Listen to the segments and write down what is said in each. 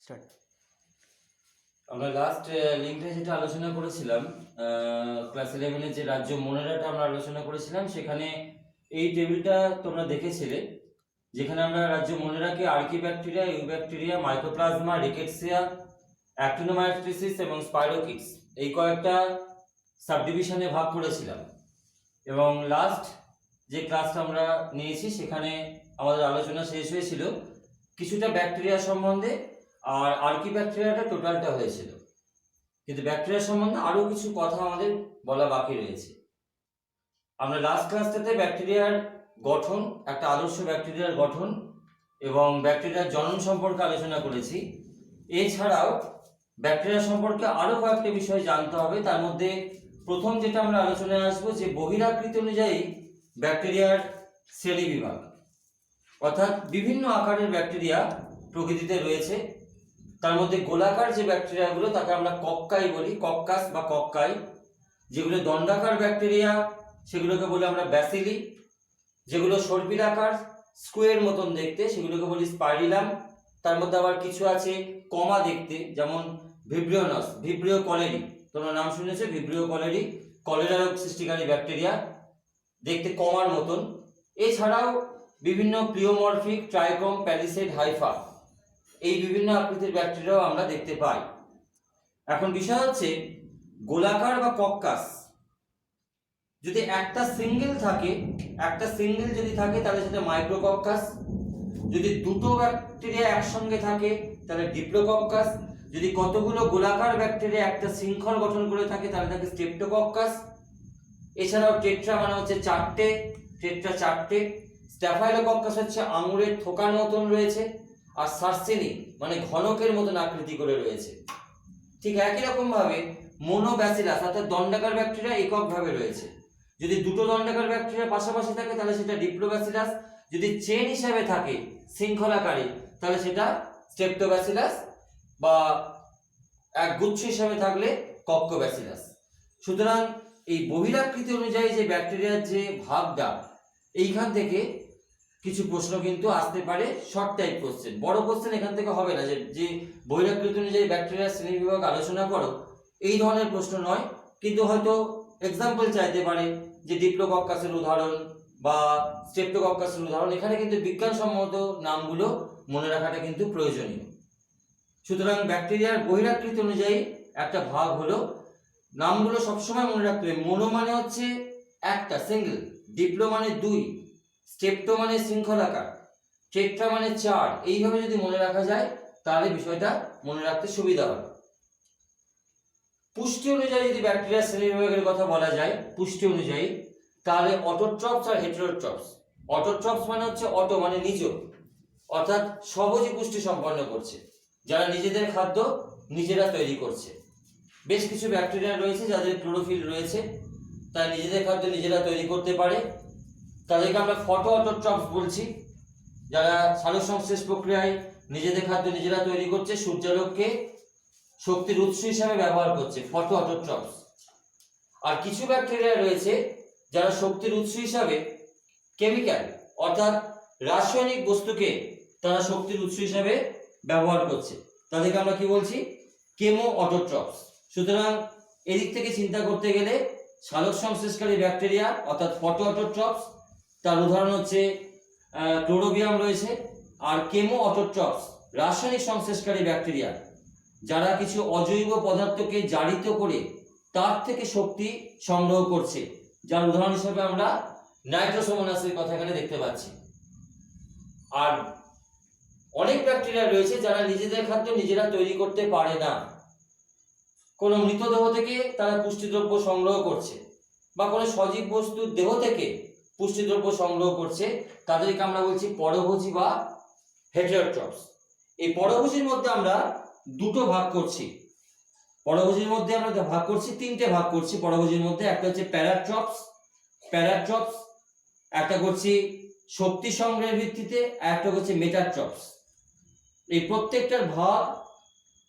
Start. আমরা last লিঙ্কে যেটা আলোচনা করেছিলাম, ক্লাস 11-এর যে রাজ্য মোনেরাটা আমরা আলোচনা করেছিলাম, সেখানে এই টেবিলটা তোমরা দেখেছিলে, যেখানে আমরা রাজ্য মোনেরাকে আর্কিব্যাকটেরিয়া, ইউব্যাকটেরিয়া, মাইকোপ্লাজমা, রিকেটসিয়া, অ্যাক্টিনোমাইক্রিসিস এবং স্পাইরোকিটস এই কয়েকটা সাবডিভিশনে ভাগ করেছিলাম। এবং লাস্ট যে ক্লাসটা আমরা নিয়েছি সেখানে আমাদের আলোচনা শেষ হয়েছিল কিছুটা ব্যাকটেরিয়া সম্বন্ধে, আর আর্কিব্যাকটেরিয়াটা টোটালটা হয়েছিল, কিন্তু ব্যাকটেরিয়া সম্বন্ধে আরও কিছু কথা আমাদের বলা বাকি রয়েছে। আমরা লাস্ট ক্লাসটাতে ব্যাকটেরিয়ার গঠন, একটা আদর্শ ব্যাকটেরিয়ার গঠন এবং ব্যাকটেরিয়ার জনন সম্পর্কে আলোচনা করেছি। এছাড়াও ব্যাকটেরিয়া সম্পর্কে আরও কয়েকটি বিষয় জানতে হবে। তার মধ্যে প্রথম যেটা আমরা আলোচনায় আসবো, যে বহিরাকৃতি অনুযায়ী ব্যাকটেরিয়ার শ্রেণীবিভাগ, অর্থাৎ বিভিন্ন আকারের ব্যাকটেরিয়া প্রকৃতিতে রয়েছে। তার মধ্যে গোলাকার যে ব্যাকটেরিয়াগুলো তাকে আমরা কক্কাই বলি, কক্কাস বা কক্কাই। যেগুলো দণ্ডাকার ব্যাকটেরিয়া সেগুলোকে বলি আমরা ব্যাসিলি। যেগুলো সর্পিলাকার স্কোয়ের মতন দেখতে সেগুলোকে বলি স্পাইরিলাম। তার মধ্যে আবার কিছু আছে কমা দেখতে, যেমন ভিব্রিওনাস, ভিব্রিও কলেরি, তোমরা নাম শুনেছো ভিব্রিও কলেরি, কলেরা রোগ সৃষ্টিকারী ব্যাকটেরিয়া, দেখতে কমার মতন। এছাড়াও বিভিন্ন প্লিওমরফিক, ট্রাইকম, প্যালিসেড, হাইফা, এই বিভিন্ন আকৃতির ব্যাকটেরিয়াও আমরা দেখতে পাই। এখন বিষয় হচ্ছে গোলাকার বা কক্কাস যদি একটা সিঙ্গেল যদি থাকে তাহলে সেটা মাইক্রোকক্কাস। যদি দুটো ব্যাকটেরিয়া একসঙ্গে থাকে তাহলে ডিপ্লোকক্কাস। যদি কতগুলো গোলাকার ব্যাকটেরিয়া একটা শৃঙ্খল গঠন করে থাকে তাহলে থাকে স্ট্রেপ্টোকক্কাস। এছাড়াও টেট্রা মানে হচ্ছে চারটে, স্ট্যাফাইলোকক্কাস হচ্ছে আঙুরের থোকার মতন রয়েছে, আর সার্সিনি মানে ঘনকের মতন আকৃতি করে রয়েছে। ঠিক একই রকম ভাবে মোনোব্যাসিলাস অর্থাৎ দণ্ডাকার ব্যাকটেরিয়া এককভাবে রয়েছে। যদি দুটো দণ্ডাকার ব্যাকটেরিয়া পাশাপাশি থাকে তাহলে সেটা ডিপ্লোব্যাসিলাস। যদি চেন হিসাবে থাকে শৃঙ্খলাকারী তাহলে সেটা স্ট্রেপ্টোব্যাসিলাস, বা এক গুচ্ছ হিসাবে থাকলে কক্কোব্যাসিলাস। সুতরাং এই বহিরাকৃতি অনুযায়ী যে ব্যাকটেরিয়ার যে ভাগটা, এইখান থেকে কিছু প্রশ্ন কিন্তু আসতে পারে, শর্ট টাইপ কোশ্চেন। বড় কোশ্চেন এখান থেকে হবে না যে বহিরাকৃতি অনুযায়ী ব্যাকটেরিয়ার শ্রেণীবিভাগ আলোচনা করো, এই ধরনের প্রশ্ন নয়। কিন্তু হয়তো এক্সাম্পল চাইতে পারে যে ডিপ্লোকক্কাসের উদাহরণ বা স্ট্রেপ্টোকক্কাসের উদাহরণ। এখানে কিন্তু বিজ্ঞানসম্মত নামগুলো মনে রাখাটা কিন্তু প্রয়োজনীয়। সুতরাং ব্যাকটেরিয়ার বহিরাকৃতি অনুযায়ী একটা ভাগ হলো, নামগুলো সবসময় মনে রাখতে হবে। মোনো মানে হচ্ছে একটা সিঙ্গেল, ডিপ্লো মানে দুই, স্টেপ্টো মানে শৃঙ্খলাকার, টেট্রা মানে চার। এইভাবে যদি মনে রাখা যায় তাহলে বিষয়টা মনে রাখতে সুবিধা হবে। পুষ্টি অনুযায়ী যদি ব্যাকটেরিয়ার শ্রেণীবিভাগের কথা বলা যায়, পুষ্টি অনুযায়ী, তাহলে অটোট্রপস আর হেটেরোট্রপস। অটোট্রপস মানে হচ্ছে অটো মানে নিজ, অর্থাৎ সহজে পুষ্টি সম্পন্ন করছে, যারা নিজেদের খাদ্য নিজেরা তৈরি করছে। বেশ কিছু ব্যাকটেরিয়া রয়েছে যাদের ক্লোরোফিল রয়েছে, তাই নিজেদের খাদ্য নিজেরা তৈরি করতে পারে। তাদেরকে আমরা ফটো অটোট্রপস বলছি, যারা সালোক সংশ্লেষ প্রক্রিয়ায় নিজেদের খাদ্য নিজেরা তৈরি করছে, সূর্যালোককে শক্তির উৎস হিসাবে ব্যবহার করছে, ফটো অটোট্রপস। আর কিছু ব্যাকটেরিয়া রয়েছে যারা শক্তির উৎস হিসাবে কেমিক্যাল অর্থাৎ রাসায়নিক বস্তুকে তারা শক্তির উৎস হিসাবে ব্যবহার করছে, তাদেরকে আমরা কি বলছি, কেমো অটোট্রপস। সুতরাং এদিক থেকে চিন্তা করতে গেলে সালোক সংশ্লেষকারী ব্যাকটেরিয়া অর্থাৎ ফটো অটোট্রপস, তার উদাহরণ হচ্ছে ক্লোরোবিয়াম রয়েছে। আর কেমো অটোট্রপস রাসায়নিক সংশ্লেষকারী ব্যাকটেরিয়া, যারা কিছু অজৈব পদার্থকে জারিত করে তার থেকে শক্তি সংগ্রহ করছে, যার উদাহরণ হিসেবে আমরা নাইট্রোসোমোনাসের কথা এখানে দেখতে পাচ্ছি। আর অনেক ব্যাকটেরিয়া রয়েছে যারা নিজেদের খাদ্য নিজেরা তৈরি করতে পারে না, কোনো মৃতদেহ থেকে তারা পুষ্টিদ্রব্য সংগ্রহ করছে, বা কোনো সজীব বস্তুর দেহ থেকে পুষ্টিদ্রব্য সংগ্রহ করছে, তাদেরকে আমরা বলছি পরভোজী বা হেটেরোট্রপস। এই পরভোজীর মধ্যে আমরা দুটো ভাগ করছি, পরভোজীর মধ্যে আমরা ভাগ করছি, তিনটে ভাগ করছি পরভোজীর মধ্যে। একটা হচ্ছে প্যারাট্রপস, একটা করছি শক্তি সংগ্রহের ভিত্তিতে, আর একটা হচ্ছে মেটাট্রপস। এই প্রত্যেকটার ভাগ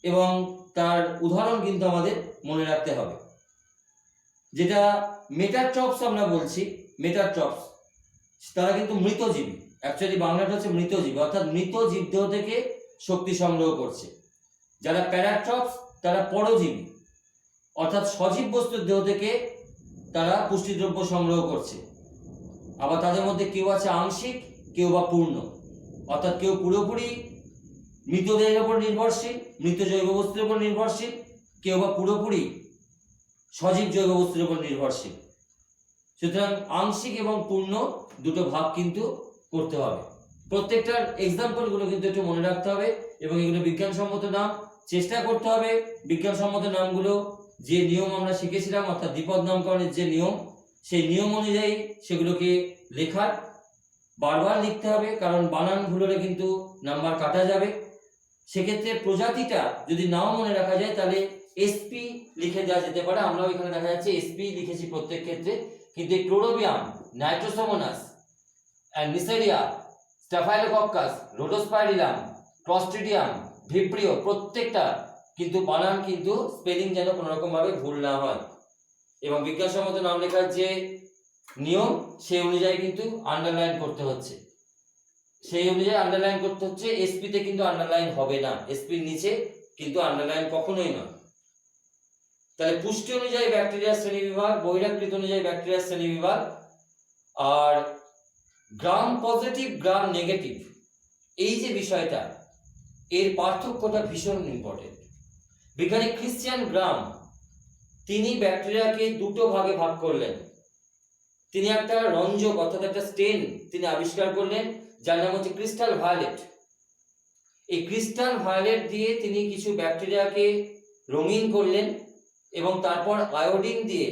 এবং তার উদাহরণ কিন্তু আমাদের মনে রাখতে হবে। যেটা মেটাট্রপস আমরা বলছি, মেটাট্রপস তারা কিন্তু মৃতজীবী, অ্যাকচুয়ালি বাংলাটা হচ্ছে মৃতজীবী, অর্থাৎ মৃত জীবদেহ থেকে শক্তি সংগ্রহ করছে। যারা প্যারাট্রপস তারা পরজীবী, অর্থাৎ সজীব বস্তুর দেহ থেকে তারা পুষ্টিদ্রব্য সংগ্রহ করছে। আবার তাদের মধ্যে কেউ আছে আংশিক, কেউ বা পূর্ণ, অর্থাৎ কেউ পুরোপুরি মৃতদেহের উপর নির্ভরশীল, মৃত জৈব বস্তুর উপর নির্ভরশীল, কেউ বা পুরোপুরি সজীব জৈব বস্তুর উপর নির্ভরশীল। সুতরাং আংশিক এবং পূর্ণ দুটো ভাগ কিন্তু করতে হবে। প্রত্যেকটার এক্সাম্পল গুলো কিন্তু একটু মনে রাখতে হবে এবং এগুলো বিজ্ঞানসম্মত নাম চেষ্টা করতে হবে। বিজ্ঞানসম্মত নামগুলো যে নিয়ম আমরা শিখেছিলাম, অর্থাৎ দ্বিপদ নামকরণের যে নিয়ম, সেই নিয়ম অনুযায়ী সেগুলোকে লেখার বারবার লিখতে হবে, কারণ বানান ভুল হলে কিন্তু নাম্বার কাটা যাবে। সেক্ষেত্রে প্রজাতিটা যদি নাও মনে রাখা যায় তাহলে এসপি লিখে দেওয়া যেতে পারে। আমরাও এখানে দেখা যাচ্ছে এসপি লিখেছি প্রত্যেক ক্ষেত্রে, কিন্তু এই ক্লোরোবিয়াম, Nitrosomonas, Neisseria, staphylococcus, রোডোস্পাইরিলাম, Clostridium, Vibrio, প্রত্যেকটা কিন্তু বানান কিন্তু স্পেলিং যেন কোনো রকম ভাবে ভুল না হয়। এবং বিজ্ঞানসম্মত নাম লেখার যে নিয়ম সেই অনুযায়ী কিন্তু আন্ডারলাইন করতে হচ্ছে, সেই অনুযায়ী আন্ডারলাইন করতে হচ্ছে। এসপি তে কিন্তু আন্ডারলাইন হবে না, এসপির নিচে কিন্তু আন্ডারলাইন কখনোই নয়। তাহলে পুষ্টি অনুযায়ী ব্যাকটেরিয়ার শ্রেণীবিভাগ, বহিরাকৃতি অনুযায়ী ব্যাকটেরিয়ার শ্রেণীবিভাগ, আর গ্রাম পজিটিভ গ্রাম নেগেটিভ এই যে বিষয়টা, এর পার্থক্যটা ভীষণ ইম্পর্টেন্ট। বিজ্ঞানী ক্রিশ্চিয়ান গ্রাম তিনি ব্যাকটেরিয়াকে দুটো ভাগে ভাগ করলেন। তিনি একটা রঞ্জক অর্থাৎ একটা স্টেন তিনি আবিষ্কার করলেন, যার নাম হচ্ছে ক্রিস্টাল ভায়োলেট। এই ক্রিস্টাল ভায়োলেট দিয়ে তিনি কিছু ব্যাকটেরিয়াকে রঙিন করলেন এবং তারপর আয়োডিন দিয়ে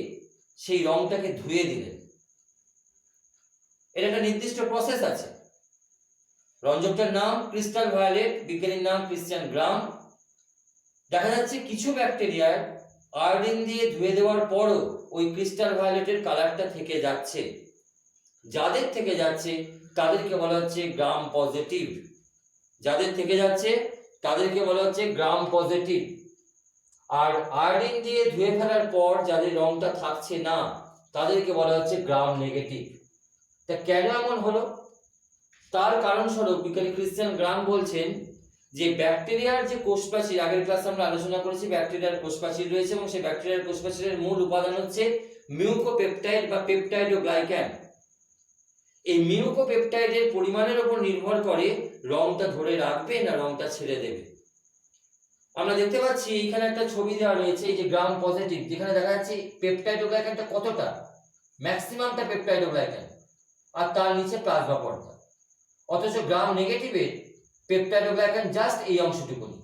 সেই রংটাকে ধুয়ে দিলেন। এর একটা নির্দিষ্ট প্রসেস আছে। রঞ্জকটার নাম ক্রিস্টাল ভায়োলেট, বিজ্ঞানীর নাম ক্রিশ্চিয়ান গ্রাম। দেখা যাচ্ছে কিছু ব্যাকটেরিয়ার আয়োডিন দিয়ে ধুয়ে দেওয়ার পরও ওই ক্রিস্টাল ভায়োলেটের কালারটা থেকে যাচ্ছে। যাদের থেকে যাচ্ছে তাদেরকে বলা হচ্ছে গ্রাম পজিটিভ, যাদের থেকে যাচ্ছে তাদেরকে বলা হচ্ছে গ্রাম পজিটিভ। আর আয়োডিন দিয়ে ধুয়ে ফেলার পর যাদের রংটা থাকছে না তাদেরকে বলা হচ্ছে গ্রাম নেগেটিভ। তা কেন এমন হলো? তার কারণ স্বরূপ বিজ্ঞানী ক্রিশ্চিয়ান গ্রাম বলছেন যে ব্যাকটেরিয়ার যে কোষপ্রাচীর, আগের ক্লাসে আমরা আলোচনা করেছি ব্যাকটেরিয়ার কোষপ্রাচীর রয়েছে এবং সেই ব্যাকটেরিয়ার কোষপ্রাচীরের মূল উপাদান হচ্ছে মিউকোপেপটাইড বা পেপটাইডোগ্লাইক্যান। এই মিউকোপেপটাইডের পরিমাণের উপর নির্ভর করে রংটা ধরে রাখবে না রংটা ছেড়ে দেবে। আমরা দেখতে পাচ্ছি এখানে একটা ছবি দেওয়া রয়েছে, এই যে গ্রাম পজিটিভ, যেখানে দেখা যাচ্ছে পেপটাইডোগ্লাইক্যানটা কতটা, ম্যাক্সিমামটা পেপটাইডোগ্লাইক্যান, আর তার নিচে প্লাজমা পর্দা। অথচ গ্রাম নেগেটিভের পেপটাইডোগ্লাইক্যান জাস্ট এই অংশটুকুনি,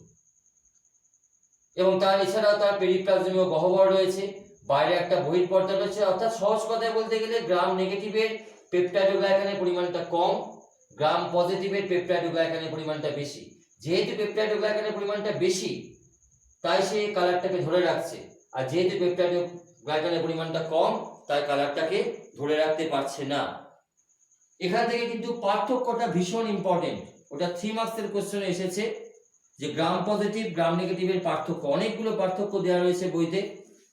এবং তার এছাড়াও তার পেরিপ্লাজমীয় গহ্বর রয়েছে, বাইরে একটা বহিঃপর্দা রয়েছে। অর্থাৎ সহজ কথায় বলতে গেলে গ্রাম নেগেটিভের পেপটাইডোগ্লাইক্যানের পরিমাণটা কম, গ্রাম পজিটিভের পেপটাইডোগ্লাইক্যানের পরিমাণটা বেশি। যেহেতু পেপটাইডোগ্লাইক্যানের পরিমাণটা বেশি তাই সে কালারটাকে ধরে রাখছে, আর যেহেতু পেপটাইডোগ্লাইক্যানের পরিমাণটা কম তাই কালারটাকে ধরে রাখতে পারছে না। এখান থেকে কিন্তু পার্থক্যটা ভীষণ ইম্পর্টেন্ট। ওটা 3 মার্কসের কোশ্চেনে এসেছে যে গ্রাম পজিটিভ গ্রাম নেগেটিভের পার্থক্য। অনেকগুলো পার্থক্য দেওয়া রয়েছে বইতে।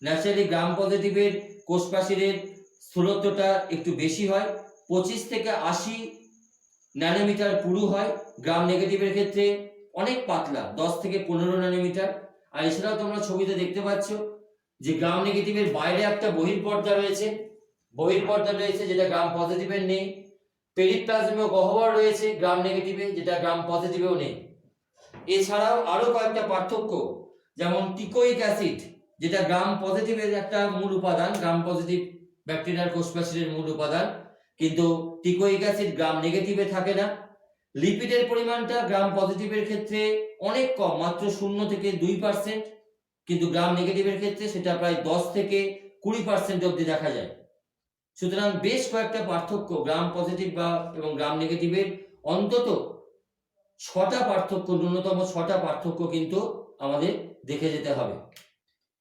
ন্যাচারালি গ্রাম পজিটিভের কোষপ্রাচীরের স্থূলত্বটা একটু বেশি হয়, 25 থেকে 80 ন্যানোমিটার পুরু হয়। গ্রাম নেগেটিভের ক্ষেত্রে অনেক পাতলা, 10 থেকে 15 ন্যানোমিটার। আর এছাড়াও তোমরা ছবিতে দেখতে পাচ্ছ যে গ্রাম নেগেটিভের বাইরে একটা বহিঃপর্দা রয়েছে, যেটা গ্রাম পজিটিভের নেই। পেরিপ্লাজমীয় গহ্বর রয়েছে গ্রাম নেগেটিভে, যেটা গ্রাম পজিটিভেও নেই। এছাড়াও আরো কয়েকটা পার্থক্য, যেমন টিকোইক অ্যাসিড, যেটা গ্রাম পজিটিভের একটা মূল উপাদান, গ্রাম পজিটিভ ব্যাকটেরিয়ার কোষপ্রাচীরের মূল উপাদান, কিন্তু টিকোইক অ্যাসিড গ্রাম নেগেটিভে থাকে না। লিপিডের পরিমাণটা গ্রাম পজিটিভের ক্ষেত্রে অনেক কম, মাত্র 0 থেকে 2%, কিন্তু গ্রাম নেগেটিভের ক্ষেত্রে সেটা প্রায় 10 থেকে 20% অবধি দেখা যায়। সুতরাং বেশ কয়েকটা পার্থক্য গ্রাম পজিটিভ এবং গ্রাম নেগেটিভের, অন্তত 6টা পার্থক্য, ন্যূনতম 6টা পার্থক্য কিন্তু আমাদের দেখে যেতে হবে।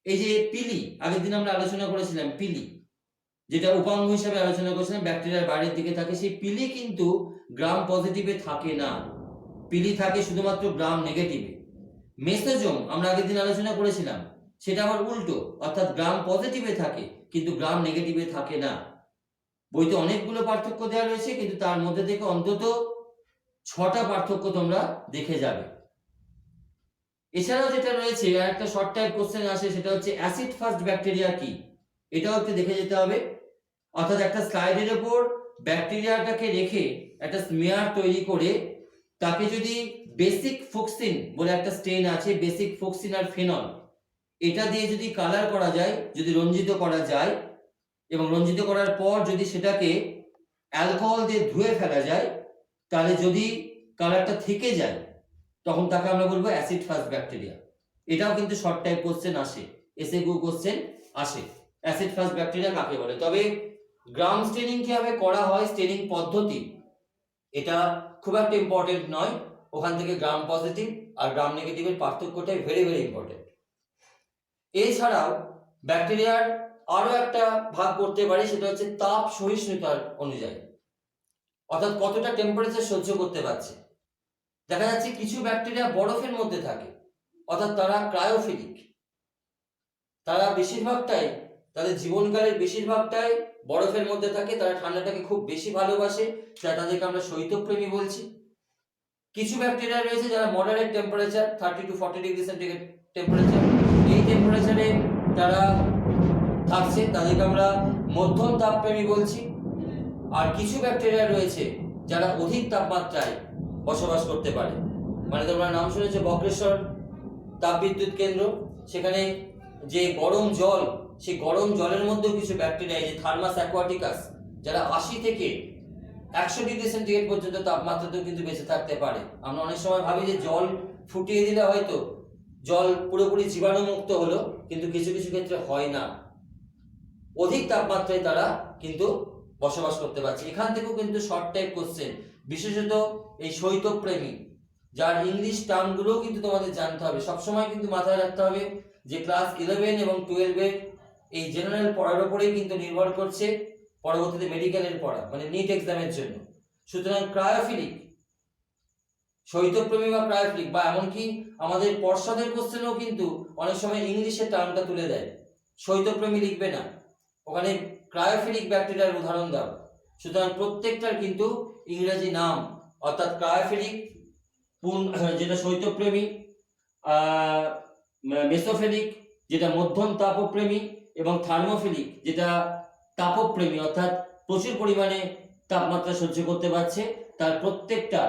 এই যে পিলি, আগের দিন আমরা আলোচনা করেছিলাম পিলি, যেটা উপাঙ্গ হিসেবে আলোচনা করেছিলাম, ব্যাকটেরিয়ার বাইরের দিকে থাকে, সেই পিলি কিন্তু গ্রাম পজিটিভে থাকে না, পিলি থাকে শুধুমাত্র গ্রাম নেগেটিভে। মেসোজোম আমরা আগের দিন আলোচনা করেছিলাম, সেটা আবার উল্টো, অর্থাৎ গ্রাম পজিটিভে থাকে কিন্তু গ্রাম নেগেটিভে থাকে না। বইতে অনেকগুলো পার্থক্য দেওয়া রয়েছে, কিন্তু তার মধ্যে থেকে অন্তত 6টা পার্থক্য তোমরা দেখে যাবে। এছাড়াও যেটা রয়েছে আর একটা শর্ট টাইপ কোশ্চেন আসে, সেটা হচ্ছে অ্যাসিড ফার্স্ট ব্যাকটেরিয়া কি, এটাও একটু দেখে যেতে হবে। অর্থাৎ একটা স্লাইডের উপর ব্যাকটেরিয়াটাকে রেখে একটা স্মেয়ার তৈরি করে তাকে যদি বেসিক ফক্সিন বলে একটা স্টেন আছে, বেসিক ফক্সিন আর ফেনল, এটা দিয়ে যদি কালার করা যায়, যদি রঞ্জিত করা যায়, এবং রঞ্জিত করার পর যদি সেটাকে অ্যালকোহল দিয়ে ধুয়ে ফেলা যায়, তাহলে যদি কালারটা থেকে যায় তখন তাকে আমরা বলবো অ্যাসিড ফার্স্ট ব্যাকটেরিয়া। এটাও কিন্তু শর্ট টাইপ কোশ্চেন আসে, এসএকিউ কোশ্চেন আসে, অ্যাসিড ফার্স্ট ব্যাকটেরিয়া কাকে বলে। তবে গ্রাম স্টেনিং কিভাবে করা হয়, স্টেনিং পদ্ধতি, এটা খুব একটা ইম্পর্টেন্ট নয়। ওখান থেকে গ্রাম পজিটিভ আর গ্রাম নেগেটিভের পার্থক্যটাই ভেরি ভেরি ইম্পর্টেন্ট। এছাড়াও ব্যাকটেরিয়ার আরো একটা ভাগ করতে পারি, সেটা হচ্ছে তাপ সহিষ্ণুতার অনুযায়ী, অর্থাৎ কতটা টেম্পারেচার সহ্য করতে পারছে। দেখা যাচ্ছে কিছু ব্যাকটেরিয়া বরফের মধ্যে থাকে, অর্থাৎ তারা ক্রায়োফিলিক, তারা বেশিরভাগটাই তাদের জীবনকালের বেশিরভাগটাই বরফের মধ্যে থাকে, তারা ঠান্ডাটাকে খুব বেশি ভালোবাসে, তাই তাদেরকে আমরা শৈত্যপ্রেমী বলছি। কিছু ব্যাকটেরিয়া রয়েছে যারা moderate temperature 30 to 40 degree centigrade temperature, এই টেম্পারেচারে তারা থাকছে, তাদেরকে আমরা মধ্যম তাপপ্রেমী বলছি। আর কিছু ব্যাকটেরিয়া রয়েছে যারা অধিক তাপমাত্রায় বসবাস করতে পারে, মানে তোমরা নাম শুনেছো বক্রেশ্বর তাপবিদ্যুৎ কেন্দ্র, সেখানে যে গরম জল, সেই গরম জলের মধ্যেও কিছু ব্যাকটেরিয়া, যে থার্মাস অ্যাকোয়াটিকাস, যারা 80 থেকে 100 ডিগ্রি সেন্টিগ্রেড পর্যন্ত তাপমাত্রাতেও কিন্তু বেঁচে থাকতে পারে। আমরা অনেক সময় ভাবি যে জল ফুটিয়ে দিলে হয়তো জল পুরোপুরি জীবাণুমুক্ত হলো, কিন্তু কিছু কিছু ক্ষেত্রে হয় না, অধিক তাপমাত্রায় তারা কিন্তু বসবাস করতে পারছে। এখান থেকেও কিন্তু শর্ট টাইপ কোশ্চেন, বিশেষত এই শৈত্যপ্রেমী, যার ইংলিশ টার্মগুলো কিন্তু তোমাদের জানতে হবে। সবসময় কিন্তু মাথায় রাখতে হবে যে ক্লাস 11 এবং 12 এর এই জেনারেল পড়ার উপরেই কিন্তু নির্ভর করছে পরবর্তীতে মেডিকেলের পড়া, মানে নিট এক্সামের জন্য। সুতরাং ক্রায়োফিলিক, শৈত্যপ্রেমী বা ক্রায়োফিলিক, বা এমনকি আমাদের পর্ষদের কোশ্চেনেও কিন্তু অনেক সময় ইংলিশের টার্মটা তুলে দেয়, শৈত্যপ্রেমী লিখবে না, ওখানে ক্রায়োফিলিক ব্যাকটেরিয়ার উদাহরণ দাও। সুতরাং প্রত্যেকটার কিন্তু ইংরেজি নাম, অর্থাৎ ক্রায়োফিলিক যেটা শৈত্যপ্রেমী, মেসোফিলিক যেটা মধ্যম তাপপ্রেমী, এবং থার্মোফিলিক যেটা তাপপ্রেমী, অর্থাৎ প্রচুর পরিমাণে তাপমাত্রা সহ্য করতে পারছে, তার প্রত্যেকটা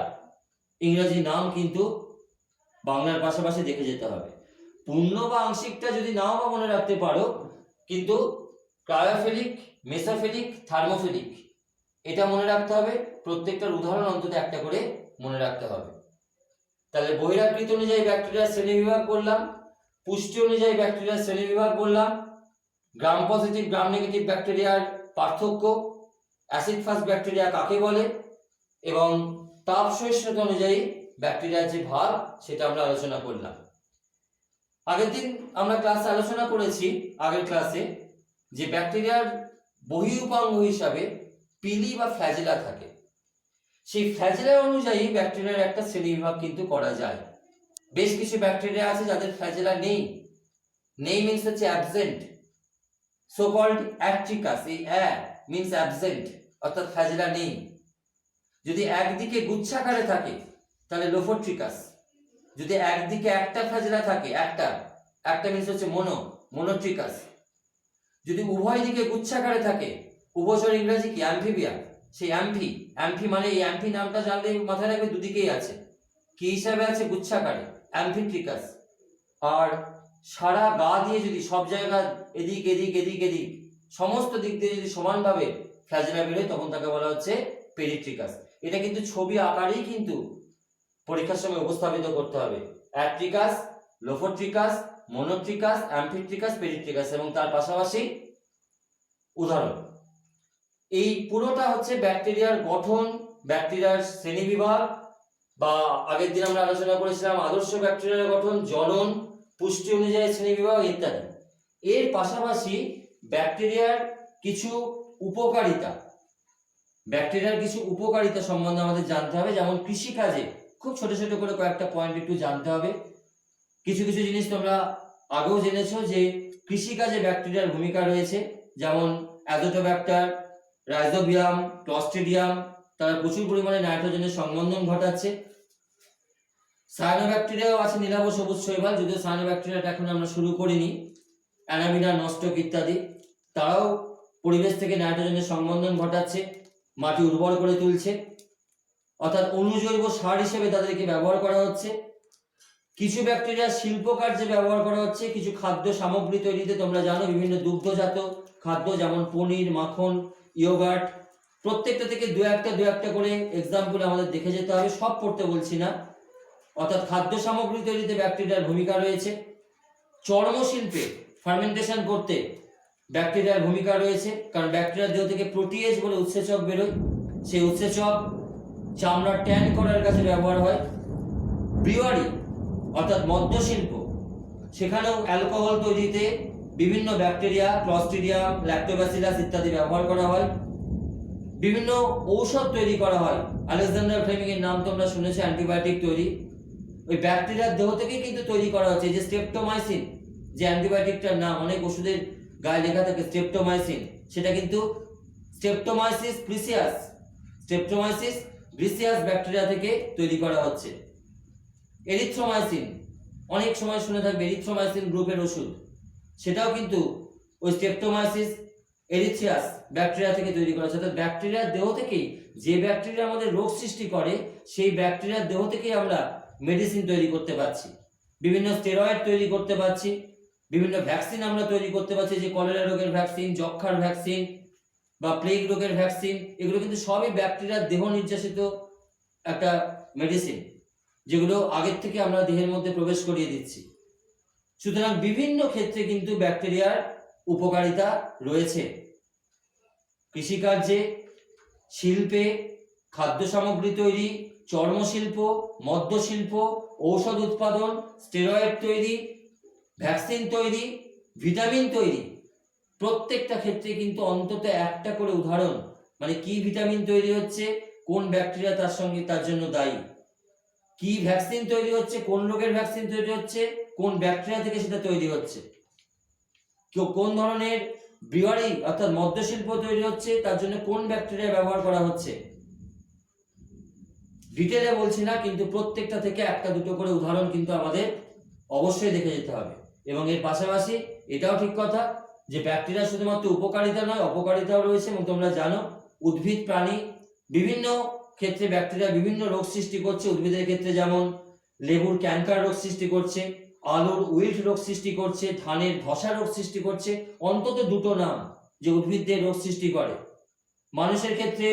ইংরেজি নাম কিন্তু বাংলার পাশাপাশি দেখে যেতে হবে। পূর্ণ বা আংশিকটা যদি নাও বা মনে রাখতে পারো, কিন্তু ক্রায়োফিলিক, মেসোফিলিক, থার্মোফিলিক এটা মনে রাখতে হবে, প্রত্যেকটার উদাহরণ অন্তত একটা করে মনে রাখতে হবে। তাহলে বহিরাকৃতি অনুযায়ী ব্যাকটেরিয়ার শ্রেণীবিভাগ করলাম, পুষ্টি অনুযায়ী ব্যাকটেরিয়ার শ্রেণীবিভাগ করলাম, গ্রাম পজিটিভ গ্রাম নেগেটিভ ব্যাকটেরিয়ার পার্থক্য, অ্যাসিড ফাস্ট ব্যাকটেরিয়া কাকে বলে, এবং তাপ সহিষ্ণুতা অনুযায়ী ব্যাকটেরিয়ার যে ভাগ সেটা আমরা আলোচনা করলাম। আগের দিন আমরা ক্লাসে আলোচনা করেছি, আগের ক্লাসে, যে ব্যাকটেরিয়ার বহি উপাঙ্গ হিসাবে পিলি বা ফ্ল্যাজেলা থাকে। সেই ফ্ল্যাজেলা অনুযায়ী ব্যাকটেরিয়ার একটা শ্রেণীবিভাগ কিন্তু করা যায়। বেশ কিছু ব্যাকটেরিয়া আছে যাদের ফ্ল্যাজেলা নেই, নেই মিন্স হচ্ছে অ্যাবসেন্ট, সো কল্ড অ্যাট্রিকাস, এই মিন্স অ্যাবসেন্ট, অর্থাৎ ফ্ল্যাজেলা নেই। যদি একদিকে গুচ্ছাকারে থাকে তাহলে লোফোট্রিকাস, যদি একদিকে একটা ফ্ল্যাজেলা থাকে, একটা মিন্স হচ্ছে মোনোট্রিকাস, যদি উভয় দিকে গুচ্ছাকারে থাকে, উভচর ইংরেজি কি অ্যামফিবিয়া, সেই অ্যাম্ফি মানে এই অ্যাম্ফি নামটা জানলে মাথায় রাখবে দুদিকেই আছে, কি হিসাবে আছে গুচ্ছাকারে, অ্যামফিট্রিকাস। আর সারা গা দিয়ে যদি সব জায়গা এদিক এদিক এদিক এদিক সমস্ত দিক দিয়ে যদি সমানভাবে ফ্ল্যাজেলা বেরোয় তখন তাকে বলা হচ্ছে পেরিট্রিকাস। এটা কিন্তু ছবি আকারেই কিন্তু পরীক্ষার সময় উপস্থাপিত করতে হবে, অ্যাট্রিকাস, লোফোট্রিকাস, মোনোট্রিকাস, অ্যামফিট্রিকাস, পেরিট্রিকাস, এবং তার পাশাপাশি উদাহরণ। এই পুরোটা হচ্ছে ব্যাকটেরিয়ার গঠন, ব্যাকটেরিয়ার শ্রেণীবিভাগ, বা আগের দিন আমরা আলোচনা করেছিলাম আদর্শ ব্যাকটেরিয়ার গঠন, জনন, পুষ্টি অনুযায়ী শ্রেণীবিভাগ ইত্যাদি। এর পাশাপাশি ব্যাকটেরিয়ার কিছু উপকারিতা, সম্বন্ধে আমাদের জানতে হবে। যেমন কৃষিকাজে খুব ছোট ছোট করে কয়েকটা পয়েন্ট একটু জানতে হবে। কিছু কিছু জিনিস তোমরা আগেও জেনেছো যে কৃষিকাজে ব্যাকটেরিয়ার ভূমিকা রয়েছে, যেমন অ্যাজোটোব্যাক্টার, রাইজোবিয়াম, ক্লস্ট্রিডিয়াম, তারা প্রচুর পরিমাণে নাইট্রোজেনের সংবন্ধন ঘটাচ্ছে। সায়ানোব্যাকটেরিয়াও আছে নীলাভ সবুজ শৈবাল, যদিও সায়ানোব্যাকটেরিয়াটা এখন আমরা শুরু করিনি। অ্যানামিনা, নস্টক ইত্যাদি, তারাও পরিবেশ থেকে নাইট্রোজেনের সংবন্ধন ঘটাচ্ছে, মাটি উর্বর করে তুলছে, অর্থাৎ অনুজৈব সার হিসেবে তাদেরকে ব্যবহার করা হচ্ছে। কিছু ব্যাকটেরিয়া শিল্প কার্যে ব্যবহার করা হচ্ছে, কিছু খাদ্য সামগ্রী তৈরিতে। তোমরা জানো বিভিন্ন দুগ্ধজাত খাদ্য যেমন পনির, মাখন, ইয়োগার্ট, প্রত্যেকটা থেকে দু একটা করে এক্সাম্পল আমাদের দেখে যেতে হবে, সব পড়তে বলছি না। অর্থাৎ খাদ্য সামগ্রী তৈরিতে ব্যাকটেরিয়ার ভূমিকা রয়েছে। চর্মশিল্পে ফার্মেন্টেশন করতে ব্যাকটেরিয়ার ভূমিকা রয়েছে, কারণ ব্যাকটেরিয়ার দেহ থেকে প্রোটিয়েজ বলে উৎসেচক বেরোয়, সেই উৎসেচক চামড়া ট্যান করার কাজে ব্যবহার হয়। ব্রিওয়ারি অর্থাৎ মদ্য শিল্প, সেখানেও অ্যালকোহল তৈরিতে বিভিন্ন ব্যাকটেরিয়া, ক্লস্ট্রিডিয়াম, ল্যাক্টোব্যাসিলাস ইত্যাদি ব্যবহার করা হয়। বিভিন্ন ঔষধ তৈরি করা হয়, আলেকজান্ডার ফ্লেমিং এর নাম তোমরা শুনেছো, অ্যান্টিবায়োটিক তৈরি ওই ব্যাকটেরিয়ার দেহ থেকে কিন্তু তৈরি করা হচ্ছে। যে স্ট্রেপ্টোমাইসিন, যে অ্যান্টিবায়োটিকটার নাম অনেক ওষুধের গায়ে লেখা থাকে স্ট্রেপ্টোমাইসিন, সেটা কিন্তু স্ট্রেপ্টোমাইসিস ব্রিসিয়াস ব্যাকটেরিয়া থেকে তৈরি করা হচ্ছে। এরিথ্রোমাইসিন, অনেক সময় শুনে থাকবে এরিথ্রোমাইসিন গ্রুপের ওষুধ, সেটাও কিন্তু ওই স্ট্রেপ্টোমাইসিস এরিথ্রিয়াস ব্যাকটেরিয়া থেকে তৈরি করা হচ্ছে। অর্থাৎ ব্যাকটেরিয়ার দেহ থেকেই, যে ব্যাকটেরিয়া আমাদের রোগ সৃষ্টি করে, সেই ব্যাকটেরিয়ার দেহ থেকেই আমরা মেডিসিন তৈরি করতে পারছি, বিভিন্ন স্টেরয়েড তৈরি করতে পারছি, বিভিন্ন ভ্যাকসিন আমরা তৈরি করতে পারছি, যে কলেরা রোগের ভ্যাকসিন, যক্ষার ভ্যাকসিন বা প্লেগ রোগের ভ্যাকসিন, এগুলো কিন্তু সবই ব্যাকটেরিয়ার দেহ নির্যাসিত একটা মেডিসিন, যেগুলো আগের থেকে আমরা দেহের মধ্যে প্রবেশ করিয়ে দিচ্ছি। সুতরাং বিভিন্ন ক্ষেত্রে কিন্তু ব্যাকটেরিয়ার উপকারিতা রয়েছে। কৃষিকার্যে, শিল্পে, খাদ্য সামগ্রী তৈরি, চর্মশিল্প, মদ্য শিল্প, ঔষধ উৎপাদন, স্টেরয়েড তৈরি, ভ্যাকসিন তৈরি, ভিটামিন তৈরি, প্রত্যেকটা ক্ষেত্রে কিন্তু অন্তত একটা করে উদাহরণ, মানে কি ভিটামিন তৈরি হচ্ছে, কোন ব্যাকটেরিয়া তার জন্য দায়ী, কি ভ্যাকসিন তৈরি হচ্ছে, কোন রোগের ভ্যাকসিন তৈরি হচ্ছে, কোন ব্যাকটেরিয়া থেকে সেটা তৈরি হচ্ছে, কোন ধরনের ব্রিওয়ারি অর্থাৎ মদ্য শিল্প তৈরি হচ্ছে, তার জন্য কোন ব্যাকটেরিয়া ব্যবহার করা হচ্ছে। ডিটেলে বলছি না, কিন্তু প্রত্যেকটা থেকে একটা দুটো করে উদাহরণ কিন্তু আমাদের অবশ্যই দেখে যেতে হবে। এবং এর পাশাপাশি এটাও ঠিক কথা যে ব্যাকটেরিয়া শুধুমাত্র উপকারিতা নয়, অপকারিতাও রয়েছে। এবং তোমরা জানো উদ্ভিদ, প্রাণী, বিভিন্ন ক্ষেত্রে ব্যাকটেরিয়া বিভিন্ন রোগ সৃষ্টি করছে। উদ্ভিদের ক্ষেত্রে যেমন লেবুর ক্যান্সার রোগ সৃষ্টি করছে, আলুর উইল্ট রোগ সৃষ্টি করছে, ধানের ধসা রোগ সৃষ্টি করছে, অন্তত দুটো নাম যে উদ্ভিদদের রোগ সৃষ্টি করে। মানুষের ক্ষেত্রে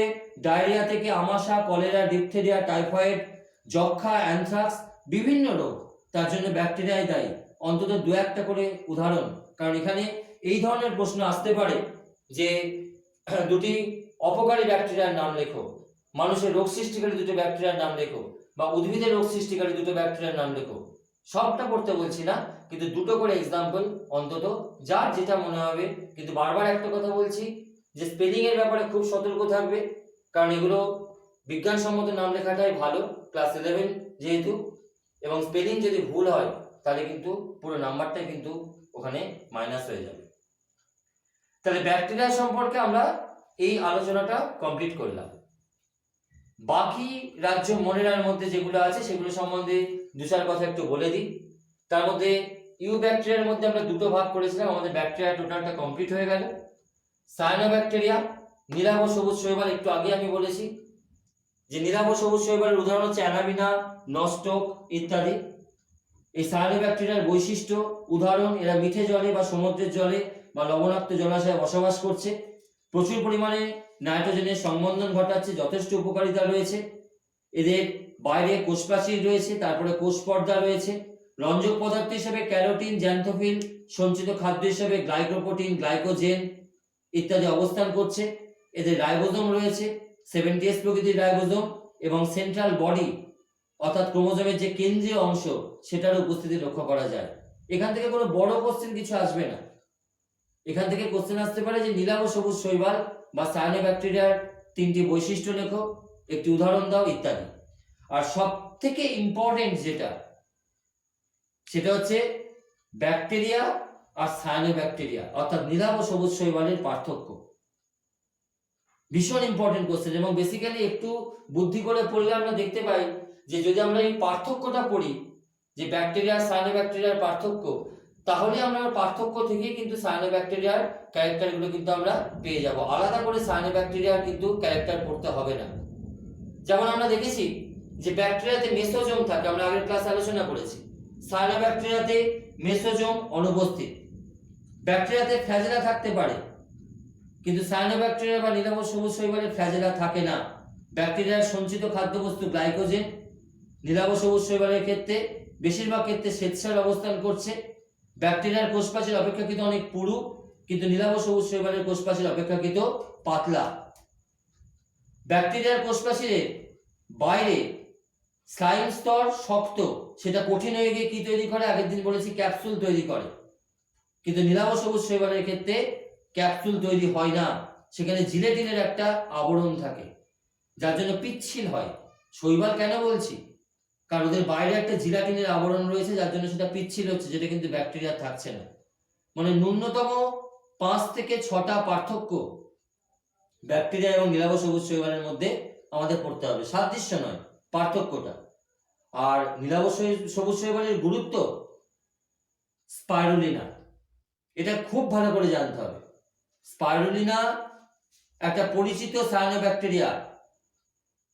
ডায়রিয়া থেকে আমাশা, কলেরা, ডিপথেরিয়া, টাইফয়েড, যক্ষা, অ্যানথ্রাক্স, বিভিন্ন রোগ, তার জন্য ব্যাকটেরিয়াই দায়ী। অন্তত দু একটা করে উদাহরণ, কারণ এখানে এই ধরনের প্রশ্ন আসতে পারে যে দুটি অপকারী ব্যাকটেরিয়ার নাম লেখো, মানুষের রোগ সৃষ্টিকারী দুটো ব্যাকটেরিয়ার নাম লেখো, বা উদ্ভিদের রোগ সৃষ্টিকারী দুটো ব্যাকটেরিয়ার নাম লেখো। সবটা পড়তে বলছি না, কিন্তু দুটো করে এক্সাম্পল অন্তত যার যেটা মনে হবে। কিন্তু বারবার একটা কথা বলছি যে স্পেলিং এর ব্যাপারে খুব সতর্ক থাকবে, কারণ এগুলো বিজ্ঞানসম্মত নাম লেখাটাই ভালো, ক্লাস 11 যেহেতু। এবং স্পেলিং যদি ভুল হয় তাহলে কিন্তু পুরো নাম্বারটাই কিন্তু ওখানে মাইনাস হয়ে যাবে। তাহলে ব্যাকটেরিয়া সম্পর্কে আমরা এই আলোচনাটা কমপ্লিট করলাম। বাকি রাজ্য মনেরার মধ্যে যেগুলো আছে সেগুলো সম্বন্ধে দু চার কথা একটু বলে দিই। তার মধ্যে ইউ ব্যাকটেরিয়ার মধ্যে আমরা দুটো ভাগ করেছিলাম, আমাদের ব্যাকটেরিয়া টোটালটা কমপ্লিট হয়ে গেল। সায়ানোব্যাকটেরিয়া, নীলাভ সবুজ শৈবাল, একটু আগে আমি বলেছি যে নীলাভ সবুজ শৈবালের উদাহরণ হচ্ছে অ্যানামিনা, নস্টক ইত্যাদি। এই সায়ানোব্যাকটেরিয়ার বৈশিষ্ট্য উদাহরণ, এরা মিঠে জলে বা সমুদ্রের জলে বা লবণাক্ত জলাশয়ে বসবাস করছে, প্রচুর পরিমাণে নাইট্রোজেনের সংবন্ধন ঘটাচ্ছে, যথেষ্ট উপকারিতা রয়েছে। এদের বাইরে কোষপ্রাচীর রয়েছে, তারপরে কোষ পর্দা রয়েছে, রঞ্জক পদার্থ হিসেবে ক্যারোটিন, জ্যান্থোফিল, সঞ্চিত খাদ্য হিসেবে গ্লাইকোপ্রোটিন, গ্লাইকোজেন ইত্যাদি অবস্থান করছে। এদের রাইবোজোম রয়েছে, 70S প্রকৃতির রাইবোজোম, এবং সেন্ট্রাল বডি অর্থাৎ ক্রোমোজোমের যে কেন্দ্রীয় অংশ সেটার উপস্থিতি লক্ষ্য করা যায়। এখান থেকে কোনো বড় কোশ্চেন কিছু আসবে না, এখান থেকে কোশ্চেন আসতে পারে যে নীলাভ সবুজ শৈবাল বা সায়ানোব্যাকটেরিয়ার তিনটি বৈশিষ্ট্য লেখো, একটি উদাহরণ দাও ইত্যাদি। আর সব থেকে ইম্পর্টেন্ট যেটা, সেটা হচ্ছে ব্যাকটেরিয়া আর সায়ানোব্যাকটেরিয়া অর্থাৎ নীলাভ সবুজ শৈবালের পার্থক্য। ভীষণ ইম্পর্টেন্ট কোশ্চেন, এবং বেসিক্যালি একটু বুদ্ধি করে পড়লে আমরা দেখতে পাই যে যদি আমরা এই পার্থক্যটা পড়ি, যে ব্যাকটেরিয়া সায়ানোব্যাকটেরিয়ার পার্থক্য, তাহলে আমরা পার্থক্য থেকেই কিন্তু সায়ানোব্যাকটেরিয়ার ক্যারেক্টারগুলো কিন্তু আমরা পেয়ে যাব। আলাদা করে সায়ানোব্যাকটেরিয়ার কিন্তু ক্যারেক্টার পড়তে হবে না। যেমন আমরা দেখেছি যে ব্যাকটেরিয়াতে মেসোজোম থাকে, আমরা আগের ক্লাসে আলোচনা করেছি। সায়ানোব্যাকটেরিয়াতে মেসোজোম অনুপস্থিত। ব্যাকটেরিয়াতে ফ্ল্যাজেলা থাকতে পারে, কিন্তু সায়ানোব্যাকটেরিয়া বা নীলাভ সবুজ শৈবালে ফ্ল্যাজেলা থাকে না। ব্যাকটেরিয়ার সঞ্চিত খাদ্যবস্তু গ্লাইকোজেন, নীলাভ সবুজ শৈবালের ক্ষেত্রে বেশিরভাগ ক্ষেত্রে শ্বেতসার অবস্থান করছে। ব্যাকটেরিয়ার কোষপ্রাচীর অপেক্ষাকৃত অনেক পুরু, কিন্তু নীলাভ সবুজ শৈবালের কোষপ্রাচীর অপেক্ষাকৃত পাতলা। ব্যাকটেরিয়ার কোষপ্রাচীরের বাইরে স্লাইম স্তর শক্ত, সেটা কঠিন হয়ে গিয়ে কি তৈরি করে, আগের দিন বলেছি ক্যাপসুল তৈরি করে। কিন্তু নীলাভ সবুজ শৈবালের ক্ষেত্রে ক্যাপসুল তৈরি হয় না, সেখানে জিলেটিনের একটা আবরণ থাকে, যার জন্য পিচ্ছিল হয়। শৈবাল কেন বলছি, কারণ ওদের বাইরে একটা জিলাটিনের আবরণ রয়েছে, যার জন্য সেটা পিচ্ছিল হচ্ছে, যেটা কিন্তু ব্যাকটেরিয়া থাকছে না। মানে ন্যূনতম 5 থেকে 6টা পার্থক্য ব্যাকটেরিয়া এবং নীলাভ সবুজ শৈবালের মধ্যে আমাদের পড়তে হবে, সাদৃশ্য নয়, পার্থক্যটা। আর নীলাভ সবুজ শৈবালের গুরুত্ব, স্পাইরুলিনা, এটা খুব ভালো করে জানতে হবে। স্পাইরুলিনা একটা পরিচিত সায়ানোব্যাকটেরিয়া,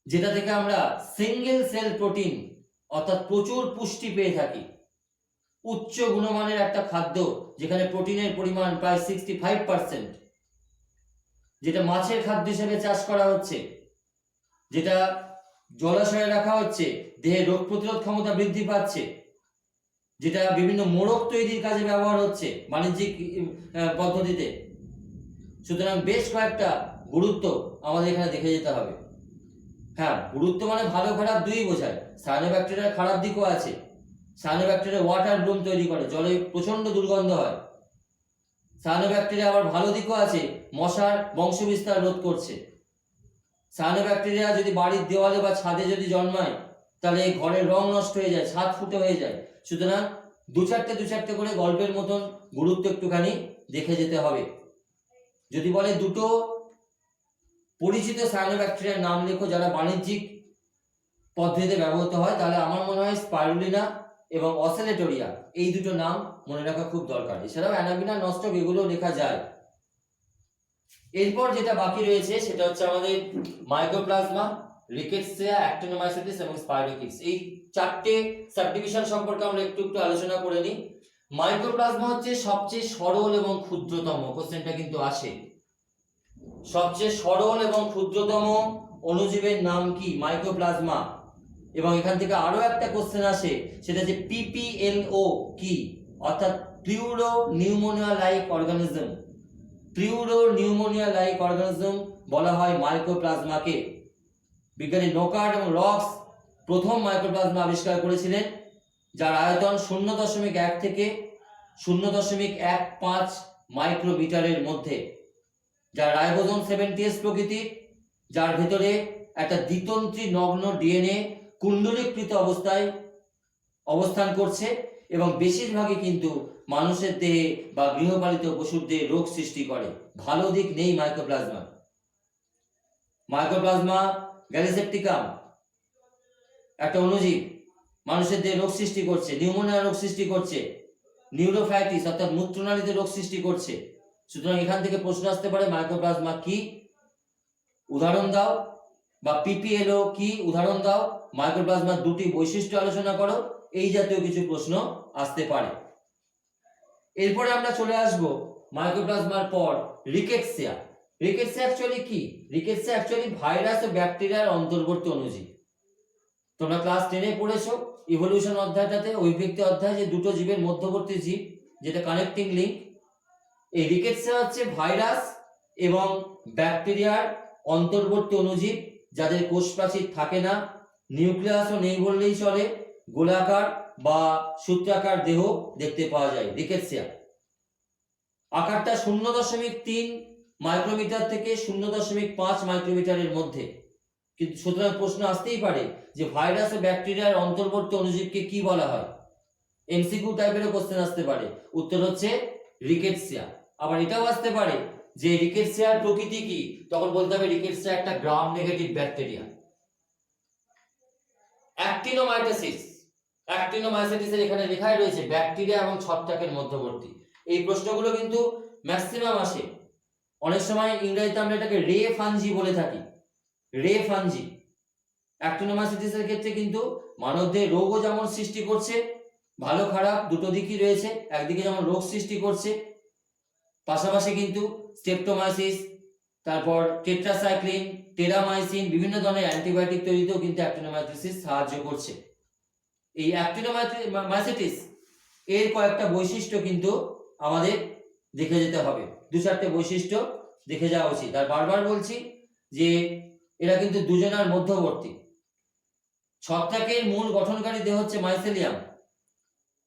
যেটা থেকে আমরা সিঙ্গেল সেল প্রোটিন অর্থাৎ প্রচুর পুষ্টি পেয়ে থাকি। উচ্চ গুণমানের একটা খাদ্য, যেখানে প্রোটিনের পরিমাণ প্রায় 65%, যেটা মাছের খাদ্য হিসেবে চাষ করা হচ্ছে, যেটা জলাশয়ে রাখা হচ্ছে, দেহে রোগ প্রতিরোধ ক্ষমতা বৃদ্ধি পাচ্ছে, যেটা বিভিন্ন মোড়ক তৈরির কাজে ব্যবহার হচ্ছে বাণিজ্যিক পদ্ধতিতে। সুতরাং বেশ কয়েকটা গুরুত্ব আমাদের এখানে দেখে যেতে হবে। হ্যাঁ, গুরুত্ব মানে ভালো খারাপ দুই বোঝায়। সায়ানোব্যাকটেরিয়ার খারাপ দিকও আছে। সায়ানোব্যাকটেরিয়া ওয়াটার ব্লুম তৈরি করে, জলে প্রচন্ড দুর্গন্ধ হয়। সায়ানোব্যাকটেরিয়া আবার ভালো দিকও আছে, মশার বংশবিস্তার রোধ করছে। সায়ানোব্যাকটেরিয়া যদি বাড়ির দেওয়ালে বা ছাদে যদি জন্মায়, তাহলে এই ঘরের রং নষ্ট হয়ে যায়, ছাদ ফুটে হয়ে যায়। সুতরাং দু চারটে করে গল্পের মতন গুরুত্ব একটুখানি দেখে যেতে হবে। যদি বলে দুটো পরিচিত সায়ানোব্যাকটেরিয়ার নাম লেখো যারা বাণিজ্যিক পদ্ধতিতে ব্যবহৃত হয়, তাহলে আমার মনে হয় স্পাইরুলিনা এবং অসেলেটোরিয়া, এই দুটো নাম মনে রাখা খুব দরকার। এছাড়াও অ্যানাবিনা, নস্টক, এগুলো লেখা যায়। এরপর যেটা বাকি রয়েছে সেটা হচ্ছে আমাদের মাইক্রোপ্লাজমা, রিকেটসিয়া, অ্যাক্টিনোমাইসিটিস এবং স্পাইরোকিটস। এই 4টে সাবডিভিশন সম্পর্কে আমরা একটু আলোচনা করে নিই। মাইক্রোপ্লাজমা হচ্ছে সবচেয়ে সরল এবং ক্ষুদ্রতম, কোশ্চেনটা কিন্তু আসে, সবচেয়ে সরল এবং ক্ষুদ্রতম অণুজীবের নাম কি? মাইক্রোপ্লাজমা। এবং এখান থেকে আরো একটা কোশ্চেন আসে, সেটা যে পিপিএলও কি, অর্থাৎ pleuropneumonia like organism. Pleuropneumonia like organism বলা হয় মাইক্রোপ্লাজমাকে। বিজ্ঞানী নোকার্ড এবং রক্স প্রথম মাইক্রোপ্লাজমা আবিষ্কার করেছিলেন, যার আয়তন 0.1 থেকে 0.15 মাইক্রোমিটারের মধ্যে, যার রাইবোজোম 70S প্রকৃতির, যার ভেতরে একটা দ্বিতন্ত্রী নগ্ন ডিএনএ কুণ্ডলীকৃত অবস্থায় অবস্থান করছে, এবং বেশিরভাগই কিন্তু মানুষের দেহে বা গৃহপালিত পশুর দেহে রোগ সৃষ্টি করে। ভালো দিক নেই মাইক্রোপ্লাজমা। মাইক্রোপ্লাজমা গ্যালিসেপ্টিকাম একটা অণুজীব, মানুষের দেহে রোগ সৃষ্টি করছে, নিউমোনিয়া রোগ সৃষ্টি করছে, নিউরোফাইটিস অর্থাৎ মূত্রনালীতে রোগ সৃষ্টি করছে। সুতরাং এখান থেকে প্রশ্ন আসতে পারে মাইক্রোপ্লাজমা কি, উদাহরণ দাও, বা পিপিএলও কি, উদাহরণ দাও। মাইক্রোপ্লাজমার দুটি বৈশিষ্ট্য আলোচনা করো, এই জাতীয় কিছু প্রশ্ন আসতে পারে। এরপরে আমরা চলে আসব মাইক্রোপ্লাজমার পর রিকেটসিয়া। রিকেটসিয়া অ্যাকচুয়ালি কি? রিকেটসিয়া অ্যাকচুয়ালি ভাইরাস ও ব্যাকটেরিয়ার অন্তর্বর্তী অণুজীব। তোমরা ক্লাস 10-এ পড়েছো ইভলিউশন অধ্যায়টাতে, অভিব্যক্তি অধ্যায়, যে দুটো জীবের মধ্যবর্তী জীব, যেটা কানেক্টিং লিঙ্ক। এই রিকেটসিয়া হচ্ছে ভাইরাস এবং ব্যাকটেরিয়ার অন্তর্বর্তী অণুজীব, যাদের কোষ প্রাচীর থাকে না, নিউক্লিয়াসও নেই বললেই চলে, গোলাকার বা সূত্রাকার দেহ দেখতে পাওয়া যায় রিকেটসিয়া। আকারটা 0.3 মাইক্রোমিটার থেকে 0.5 মাইক্রোমিটারের মধ্যে। কিন্তু সুতরাং প্রশ্ন আসতেই পারে যে ভাইরাস ও ব্যাকটেরিয়ার অন্তর্বর্তী অণুজীবকে কি বলা হয়? এমসিকিউ টাইপেরও কোশ্চেন আসতে পারে। উত্তর হচ্ছে রিকেটসিয়া। আবার এটাও আসতে পারে যে রিকেটসিয়ার প্রকৃতি কি, তখন বলতে হবে রিকেটসিয়া একটা গ্রাম নেগেটিভ ব্যাকটেরিয়া। অ্যাক্টিনোমাইটোসিস, অ্যাক্টিনোমাইসিটিসের এখানে লেখাই রয়েছে ব্যাকটেরিয়া এবং ছত্রাকের মধ্যবর্তী। এই প্রশ্নগুলো কিন্তু ম্যাক্সিমাম আসে। অনেক সময় ইংরেজিতে আমরা এটাকে রে ফাঞ্জি বলে থাকি, রে ফাঞ্জি। অ্যাক্টিনোমাইসিটিসের ক্ষেত্রে কিন্তু মানবদের রোগও যেমন সৃষ্টি করছে, ভালো খারাপ দুটো দিকই রয়েছে, একদিকে যেমন রোগ সৃষ্টি করছে, পাশাপাশি কিন্তু স্ট্রেপ্টোমাইসিস, তারপর টেট্রাসাইক্লিন, টেরামাইসিন, বিভিন্ন ধরনের অ্যান্টিবায়োটিক তৈরিতেও কিন্তু অ্যাক্টিনোমাইসিস সাহায্য করছে। এই অ্যাক্টিনোমাইসিটিস এর কয়েকটা বৈশিষ্ট্য কিন্তু আমাদের দেখে যেতে হবে, দু চারটে বৈশিষ্ট্য দেখে যাওয়া উচিত। আর বারবার বলছি যে এরা কিন্তু দুজনার মধ্যবর্তী। ছত্রাকের মূল গঠনকারী দেহ হচ্ছে মাইসেলিয়াম,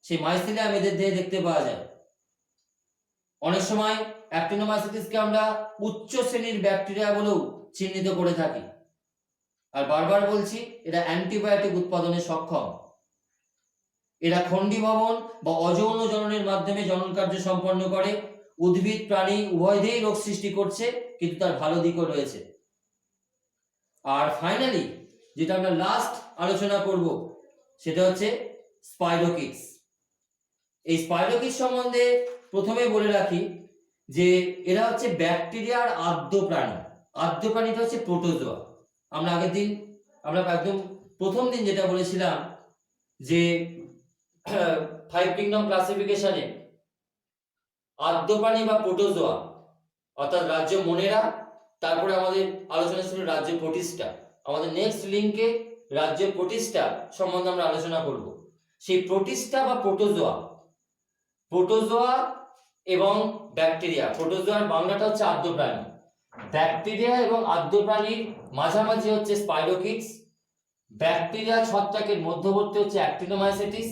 সেই মাইসেলিয়াম এদের দেহে দেখতে পাওয়া যায়। অনেক সময় অ্যাক্টিনোমাইসিটিসকে আমরা উচ্চ শ্রেণীর ব্যাকটেরিয়া বলেও চিহ্নিত করে থাকি। আর বারবার বলছি এরা অ্যান্টিবায়োটিক উৎপাদনে সক্ষম। এরা খণ্ডী ভবন বা অযৌন জননের মাধ্যমে জনন কার্য সম্পন্ন করে। উদ্ভিদ প্রাণী উভয়দেই রোগ সৃষ্টি করছে, কিন্তু তার ভালো দিকও রয়েছে। আর ফাইনালি যেটা আমরা লাস্ট আলোচনা করব সেটা হচ্ছে স্পাইরোকিটস। এই স্পাইরোকিটস সম্বন্ধে প্রথমে বলে রাখি যে এরা হচ্ছে ব্যাকটেরিয়ার আদ্য প্রাণী। আদ্য প্রাণীটা হচ্ছে প্রোটোজোয়া। আমরা একদম প্রথম দিন যেটা বলেছিলাম যে 5 কিংডম ক্লাসিফিকেশনে আদ্য প্রাণী বা প্রোটোজোয়া অর্থাৎ রাজ্য মোনেরা, তারপরে আমাদের আলোচনা ছিল রাজ্য প্রোটিস্টা। আমাদের নেক্সট লিঙ্কে রাজ্য প্রোটিস্টা সম্বন্ধে আমরা আলোচনা করব। সেই প্রোটিস্টা বা প্রোটোজোয়া এবং ব্যাকটেরিয়া, প্রোটোজোয়ার বাংলাটা হচ্ছে আদ্য প্রাণী, ব্যাকটেরিয়া এবং আদ্য প্রাণীর মাঝামাঝি হচ্ছে স্পাইরোকিটস, ব্যাকটেরিয়া ছত্রাকের মধ্যবর্তী হচ্ছে অ্যাক্টিনোমাইসিটিস,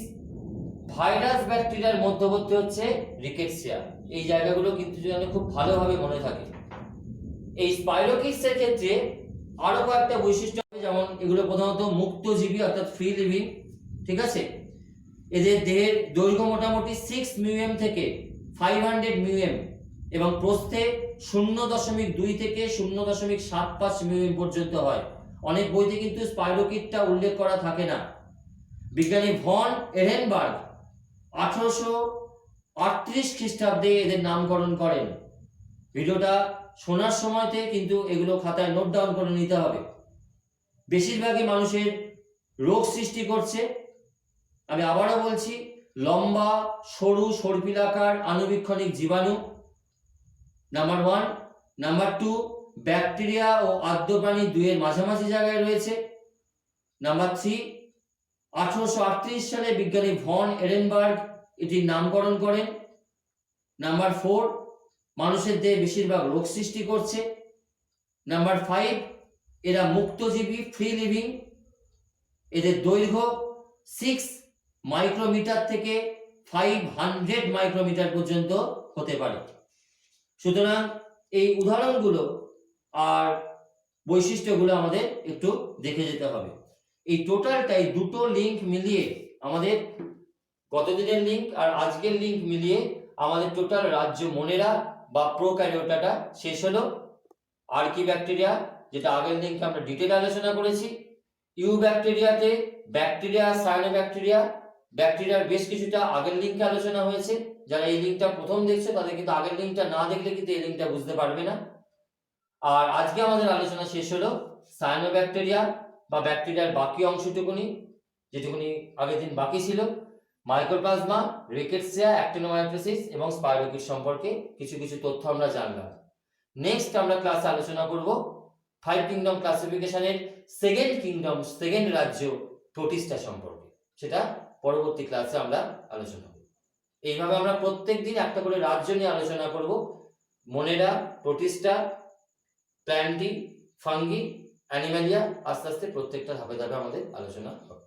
ভাইরাস ব্যাকটেরিয়ার মধ্যবর্তী হচ্ছে রিকেটসিয়া। এই জায়গাগুলো কিন্তু যেন খুব ভালোভাবে মনে থাকে। এই স্পাইরোকিটসের ক্ষেত্রে আরো কয়েকটা বৈশিষ্ট্য হবে, যেমন এগুলো প্রধানত মুক্তজীবী অর্থাৎ ফ্রি লিভিং, ঠিক আছে। এদের দেহের দৈর্ঘ্য মোটামুটি 6 মিউএম থেকে 500 মিউএম এবং প্রস্থে 0.2 থেকে 0.75 মিউএম পর্যন্ত হয়। অনেক বইতে কিন্তু স্পাইরোকিটটা উল্লেখ করা থাকে না। বিজ্ঞানী ভন এরেনবার্গ 1838 খ্রিস্টাব্দে এদের নামকরণ করেন। ভিডিওটা শোনার সময়তে কিন্তু এগুলো খাতায় নোট ডাউন করে নিতে হবে। বেশিরভাগই মানুষের রোগ সৃষ্টি করছে। আমি আবারও বলছি, লম্বা সরু সর্পিলাকার আণুবীক্ষণিক জীবাণু নাম্বার 1। নাম্বার 2, ব্যাকটেরিয়া ও আদ্য প্রাণী দুইয়ের মাঝামাঝি জায়গায় রয়েছে। নাম্বার 3, 1838 সালে বিজ্ঞানী ভন এরেনবার্গ এটির নামকরণ করেন। নাম্বার 4, মানুষের দেহে বেশিরভাগ রোগ সৃষ্টি করছে। নাম্বার 5, এরা মুক্তজীবী ফ্রি লিভিং। এদের দৈর্ঘ্য 6 মাইক্রোমিটার থেকে 500 মাইক্রোমিটার পর্যন্ত হতে পারে। সুতরাং এই উদাহরণগুলো আর বৈশিষ্ট্যগুলো আমাদের একটু দেখে যেতে হবে। এই টোটালটাই দুটো লিঙ্ক মিলিয়ে, আমাদের গতদিনের লিঙ্ক আর আজকের লিঙ্ক মিলিয়ে আমাদের টোটাল রাজ্য মোনেরা বা প্রোক্যারিওটাটা শেষ হলো। আর কি ব্যাকটেরিয়া, যেটা আগের লিঙ্কে আমরা ডিটেল আলোচনা করেছি। ইউ ব্যাকটেরিয়াতে ব্যাকটেরিয়া, সায়ানোব্যাকটেরিয়া, ব্যাকটেরিয়ার বেশ কিছুটা আগের লিঙ্কে আলোচনা হয়েছে। যারা এই লিঙ্কটা প্রথম দেখছে তাদের কিন্তু আগের লিঙ্কটা না দেখলে কিন্তু এই লিঙ্কটা বুঝতে পারবে না। আর আজকে আমাদের আলোচনা শেষ হলো সায়ানোব্যাকটেরিয়া বা ব্যাকটেরিয়ার বাকি অংশটুকুনি, যেটুকুনি আগের দিন বাকি ছিল, মাইক্রোপ্লাজমা, রিকেটসিয়া, অ্যাক্টিনোমাইটোসিস এবং স্পাইরোকিট সম্পর্কে কিছু কিছু তথ্য আমরা জানলাম। নেক্সট আমরা ক্লাসে আলোচনা করব 5 কিংডম ক্লাসিফিকেশনের সেকেন্ড রাজ্য প্রোটিস্টা সম্পর্কে। সেটা পরবর্তী ক্লাসে আমরা আলোচনা করব। এইভাবে আমরা প্রত্যেকদিন একটা করে রাজ্য নিয়ে আলোচনা করব। মোনেরা, প্রোটিস্টা, প্ল্যান্টি, ফাঙ্গি, অ্যানিমালিয়া, আস্তে আস্তে প্রত্যেকটা ধাপে ধাপে আমাদের আলোচনা হবে।